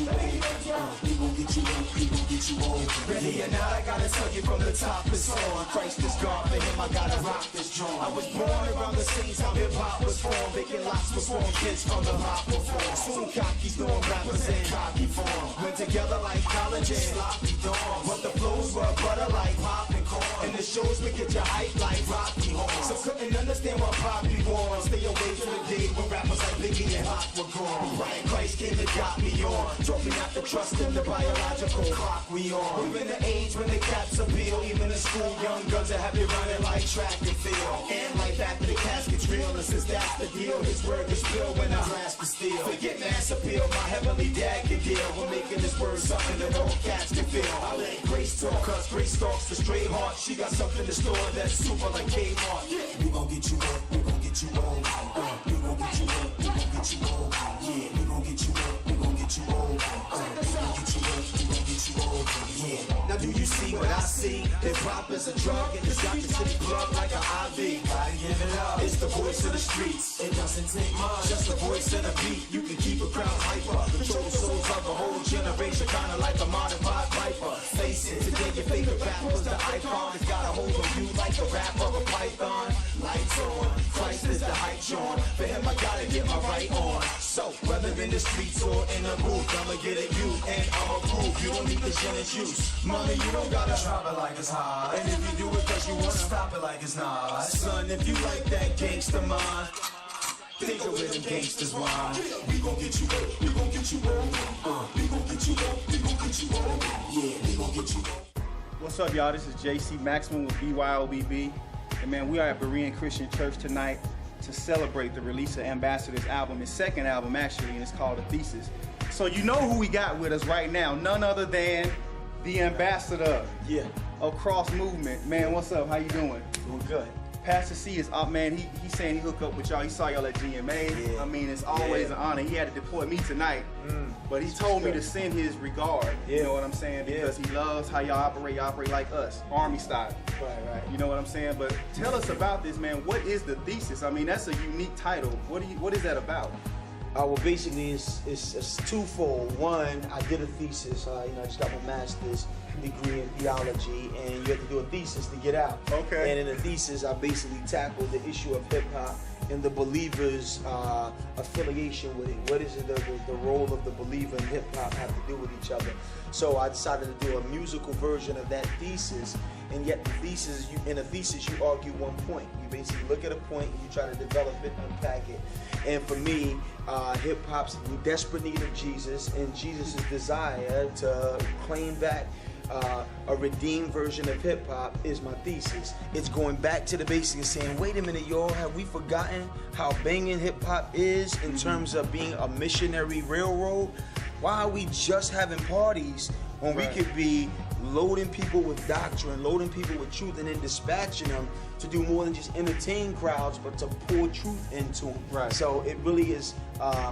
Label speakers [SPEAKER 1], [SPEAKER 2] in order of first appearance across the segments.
[SPEAKER 1] you on. We gon' get you on, we gon' get you on.
[SPEAKER 2] Ready or not, I gotta tell you from the top, it's on. Christ is God, for him I gotta rock this drum. I was born around the scenes how hip-hop was formed. Vacant lots was formed, kids from the hop perform. Soon cockies doing rappers in cocky form. Went together like college and sloppy dorms. But the flows were butter like popping corn. And the shows would get your hype like Rocky horns. So couldn't understand what Poppy was. Stay away from the day when rappers like Biggie and Hot were gone. Right, Christ came and got me on. Told me not to trust in the biological clock we on. We're in the age when the cats appeal. Even in school, young guns that have you running like track and field. And life after the casket's real. And since that's the deal, his word is real when I grasp the steel. Forget mass appeal, my heavenly dad can deal. We're making this word something that all cats can feel. I let Grace talk, cause Grace talks the straight heart. She got something to store that's super like Kmart.
[SPEAKER 1] We gon' get you up, we gon' get you on. We gon' get you up, we gon' get you on. Yeah, we gon' get you up, we gon' get you on. We gon' get you up, we gon' get you on. Yeah.
[SPEAKER 2] Now do you see what I see? Hip-hop is a drug and it's got your city plug like an IV. Gotta give it up. It's the voice of the streets.
[SPEAKER 1] It doesn't take much,
[SPEAKER 2] just a voice and a beat. You can keep a crowd hyper. Control the souls of a whole generation, kinda like a modern Pied Piper. Face it, today your favorite rapper's the icon. It's got a hold on you like a rap of a python. Lights on, Christ is the hype John. For him I gotta get my right on. So, whether in the streets or in the booth, I'ma get at you and I'ma prove you don't need the gin and juice. Mommy, you don't gotta
[SPEAKER 1] drop it like it's hot.
[SPEAKER 2] And if you do it cause you wanna,
[SPEAKER 1] stop it like it's not.
[SPEAKER 2] Son, if you like that gangsta mind, think of where them gangsters whine.
[SPEAKER 1] We gon' get you up, we gon' get you on. We gon' get you up, we gon' get you on. Yeah, we gon' get you on.
[SPEAKER 3] What's up, y'all? This is JC Maximum with BYOBB. And man, we are at Berean Christian Church tonight to celebrate the release of Ambassador's album, his second album actually, and it's called A Thesis. So you know who we got with us right now, none other than the ambassador of Cross Movement. Man, what's up? How you doing?
[SPEAKER 4] Doing good.
[SPEAKER 3] Pastor C is up, man. He's saying he hooked up with y'all. He saw y'all at GMA. I mean, it's always an honor. He had to deploy me tonight, but he told me to send his regard. You know what I'm saying? Because he loves how y'all operate. Y'all operate like us, Army style.
[SPEAKER 4] Right.
[SPEAKER 3] You know what I'm saying? But tell us about this, man. What is the thesis? I mean, that's a unique title. What is that about?
[SPEAKER 4] Well, basically, it's twofold. One, I did a thesis. I just got my master's degree in theology, and you have to do a thesis to get out.
[SPEAKER 3] Okay.
[SPEAKER 4] And in the thesis, I basically tackled the issue of hip hop and the believer's affiliation with it. What is it the role of the believer and hip hop have to do with each other? So I decided to do a musical version of that thesis. And yet, in a thesis, you argue one point. You basically look at a point and you try to develop it, unpack it. And for me, hip hop's in desperate need of Jesus, and Jesus' desire to claim back a redeemed version of hip hop is my thesis. It's going back to the basics and saying, wait a minute, y'all, have we forgotten how banging hip hop is in terms of being a missionary railroad? Why are we just having parties when we could be loading people with doctrine, loading people with truth, and then dispatching them to do more than just entertain crowds, but to pour truth into them?
[SPEAKER 3] Right.
[SPEAKER 4] So it really is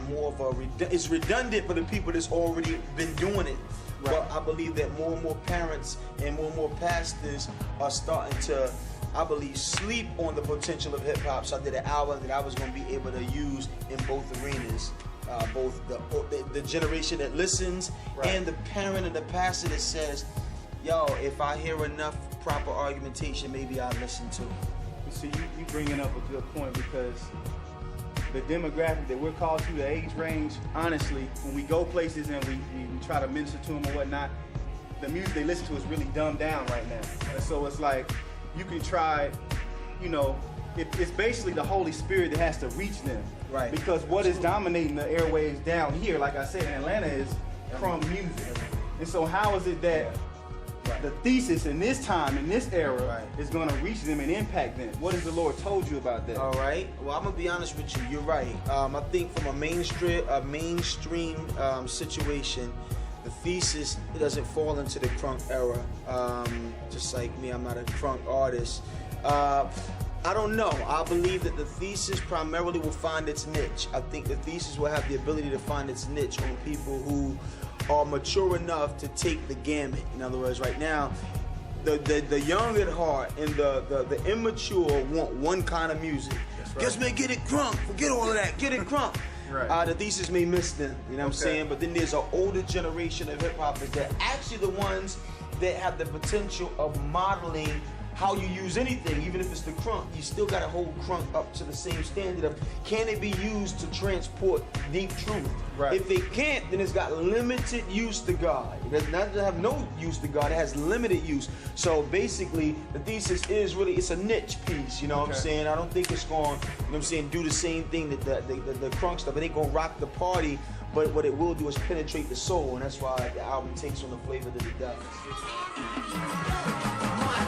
[SPEAKER 4] more of it's redundant for the people that's already been doing it.
[SPEAKER 3] Right.
[SPEAKER 4] But I believe that more and more parents and more pastors are starting to, I believe, sleep on the potential of hip hop. So I did an album that I was going to be able to use in both arenas. Both the generation that listens and the parent and the pastor that says, yo, if I hear enough proper argumentation, maybe I'll listen to it.
[SPEAKER 3] You see, you bringing up a good point, because the demographic that we're called to, the age range, honestly, when we go places and we try to minister to them or whatnot, the music they listen to is really dumbed down right now. And so it's like, you can try, it's basically the Holy Spirit that has to reach them.
[SPEAKER 4] Right.
[SPEAKER 3] Because what is dominating the airwaves down here, like I said, in Atlanta, is crumb music. And so how is it that the thesis in this time, in this era, is going to reach them and impact them? What has the Lord told you about that?
[SPEAKER 4] All right. Well, I'm going to be honest with you. You're right. I think from a mainstream situation, the thesis doesn't fall into the crunk era. Just like me, I'm not a crunk artist. I don't know. I believe that the thesis primarily will find its niche. I think the thesis will have the ability to find its niche on people who are mature enough to take the gamut. In other words, right now, the young at heart and the immature want one kind of music. Right. Guess man, get it crunk. Forget all of that. Get it crunk.
[SPEAKER 3] Right.
[SPEAKER 4] The thesis may miss them, you know what I'm saying? But then there's an older generation of hip hoppers that actually the ones that have the potential of modeling how you use anything, even if it's the crunk, you still gotta hold crunk up to the same standard of can it be used to transport deep truth?
[SPEAKER 3] Right.
[SPEAKER 4] If it can't, then it's got limited use to God. It does not have no use to God, it has limited use. So basically, the thesis is really, it's a niche piece, you know what I'm saying? I don't think it's going, you know what I'm saying, do the same thing that the crunk stuff. It ain't gonna rock the party, but what it will do is penetrate the soul, and that's why the album takes on the flavor that it does.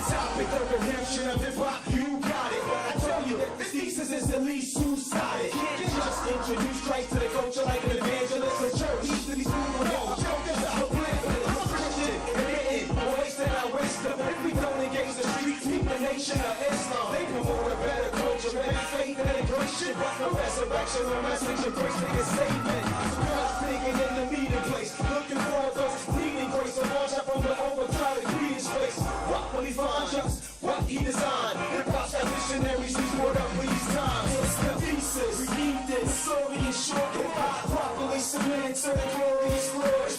[SPEAKER 2] Topic of redemption of hip hop, you got it. I tell you that the thesis is the least two-sided. Can't just introduce Christ to the culture like an evangelist. The church needs to be schooled on hip hop. No pamphlet, no Christian, and written, wasting our wisdom. If we don't engage the streets, keep the nation of Islam. They promote a better culture, better faith and integration. But the resurrection, the message of grace, niggas saving. God's digging in the meeting place, looking for those needing grace. So launch out from the overcrowded greeting space. What will he find just what he designed? Hip-hop's got missionaries, he's brought up for these times. It's the thesis, we need this. The story is short, hip-hop properly cemented to the glorious Lord.